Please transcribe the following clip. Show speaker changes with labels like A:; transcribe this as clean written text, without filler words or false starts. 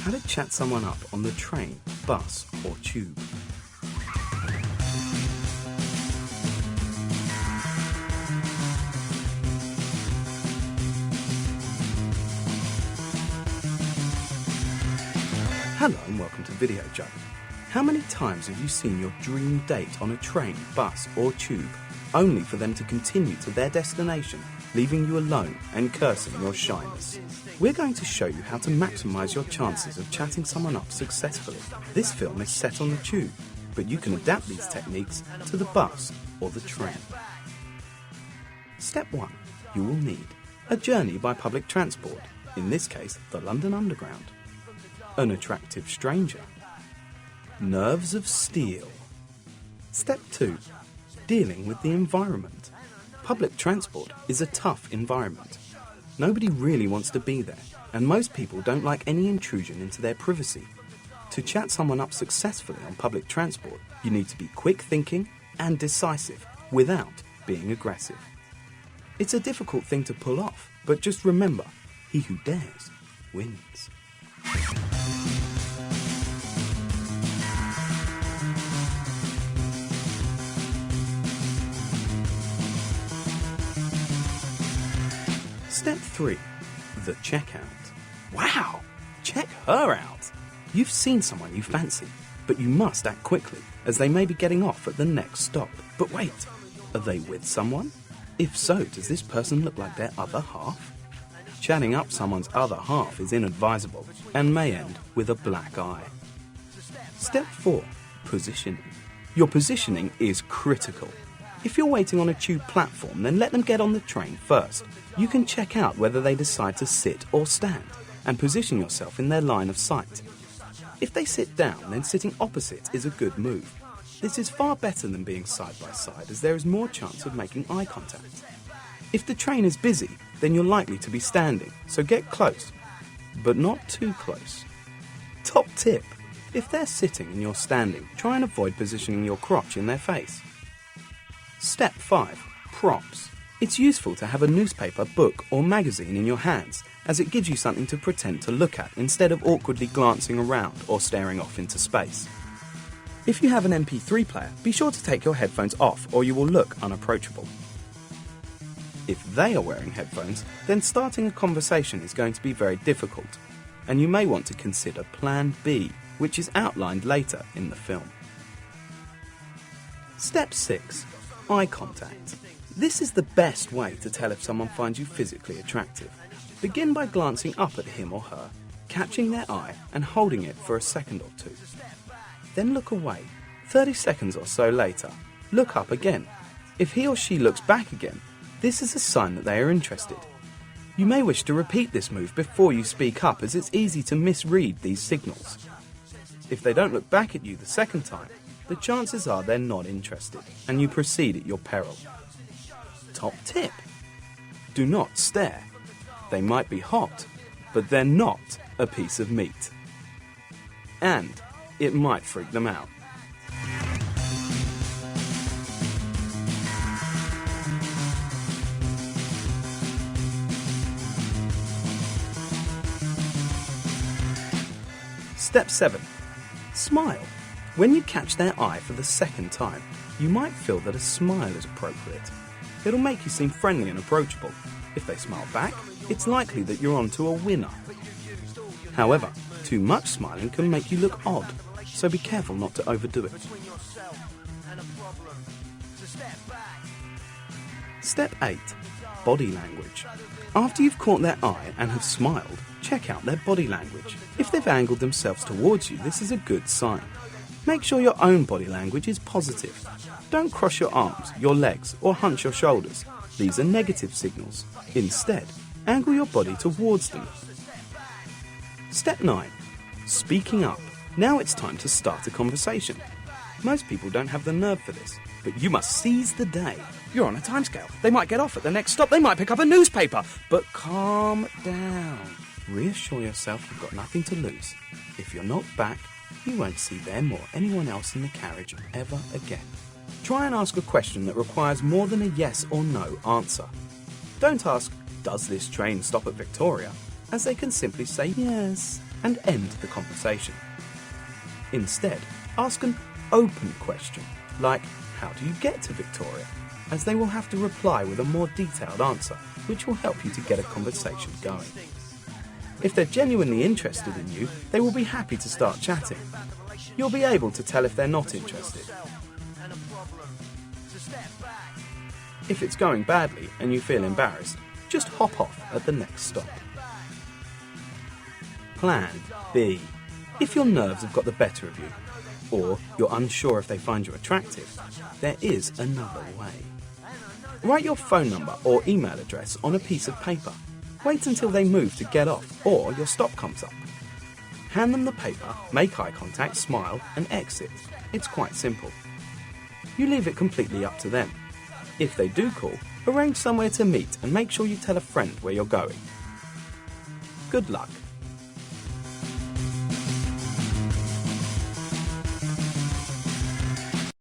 A: How to chat someone up on the train, bus or tube. Hello and welcome to Videojug. How many times have you seen your dream date on a train, bus or tube, only for them to continue to their destination, leaving you alone and cursing your shyness? We're going to show you how to maximise your chances of chatting someone up successfully. This film is set on the tube, but you can adapt these techniques to the bus or the train. Step 1. You will need a journey by public transport, in this case the London Underground, an attractive stranger, nerves of steel. Step 2. Dealing with the environment. Public transport is a tough environment. Nobody really wants to be there, and most people don't like any intrusion into their privacy. To chat someone up successfully on public transport, you need to be quick thinking and decisive without being aggressive. It's a difficult thing to pull off, but just remember, he who dares wins. Step 3. The checkout. Wow! Check her out! You've seen someone you fancy, but you must act quickly, as they may be getting off at the next stop. But wait, are they with someone? If so, does this person look like their other half? Chatting up someone's other half is inadvisable, and may end with a black eye. Step 4. Positioning. Your positioning is critical. If you're waiting on a tube platform, then let them get on the train first. You can check out whether they decide to sit or stand, and position yourself in their line of sight. If they sit down, then sitting opposite is a good move. This is far better than being side by side, as there is more chance of making eye contact. If the train is busy, then you're likely to be standing, so get close, but not too close. Top tip: if they're sitting and you're standing, try and avoid positioning your crotch in their face. Step 5. Props. It's useful to have a newspaper, book or magazine in your hands, as it gives you something to pretend to look at instead of awkwardly glancing around or staring off into space. If you have an MP3 player, be sure to take your headphones off or you will look unapproachable. If they are wearing headphones, then starting a conversation is going to be very difficult, and you may want to consider Plan B, which is outlined later in the film. Step 6. Eye contact. This is the best way to tell if someone finds you physically attractive. Begin by glancing up at him or her, catching their eye and holding it for a second or two. Then look away. 30 seconds or so later, look up again. If he or she looks back again, this is a sign that they are interested. You may wish to repeat this move before you speak up, as it's easy to misread these signals. If they don't look back at you the second time, the chances are they're not interested, and you proceed at your peril. Top tip: do not stare. They might be hot, but they're not a piece of meat. And it might freak them out. Step 7. Smile. When you catch their eye for the second time, you might feel that a smile is appropriate. It'll make you seem friendly and approachable. If they smile back, it's likely that you're on to a winner. However, too much smiling can make you look odd, so be careful not to overdo it. Step 8. Body language. After you've caught their eye and have smiled, check out their body language. If they've angled themselves towards you, this is a good sign. Make sure your own body language is positive. Don't cross your arms, your legs, or hunch your shoulders. These are negative signals. Instead, angle your body towards them. Step 9. Speaking up. Now it's time to start a conversation. Most people don't have the nerve for this, but you must seize the day. You're on a timescale. They might get off at the next stop. They might pick up a newspaper. But calm down. Reassure yourself you've got nothing to lose. If you're not back, you won't see them or anyone else in the carriage ever again. Try and ask a question that requires more than a yes or no answer. Don't ask, "Does this train stop at Victoria?" as they can simply say yes. and end the conversation. Instead, ask an open question, like, how do you get to Victoria? As they will have to reply with a more detailed answer, which will help you to get a conversation going. If they're genuinely interested in you, they will be happy to start chatting. You'll be able to tell if they're not interested. If it's going badly and you feel embarrassed, just hop off at the next stop. Plan B. If your nerves have got the better of you, or you're unsure if they find you attractive, there is another way. Write your phone number or email address on a piece of paper. Wait until they move to get off or your stop comes up. Hand them the paper, make eye contact, smile and exit. It's quite simple. You leave it completely up to them. If they do call, arrange somewhere to meet and make sure you tell a friend where you're going. Good luck.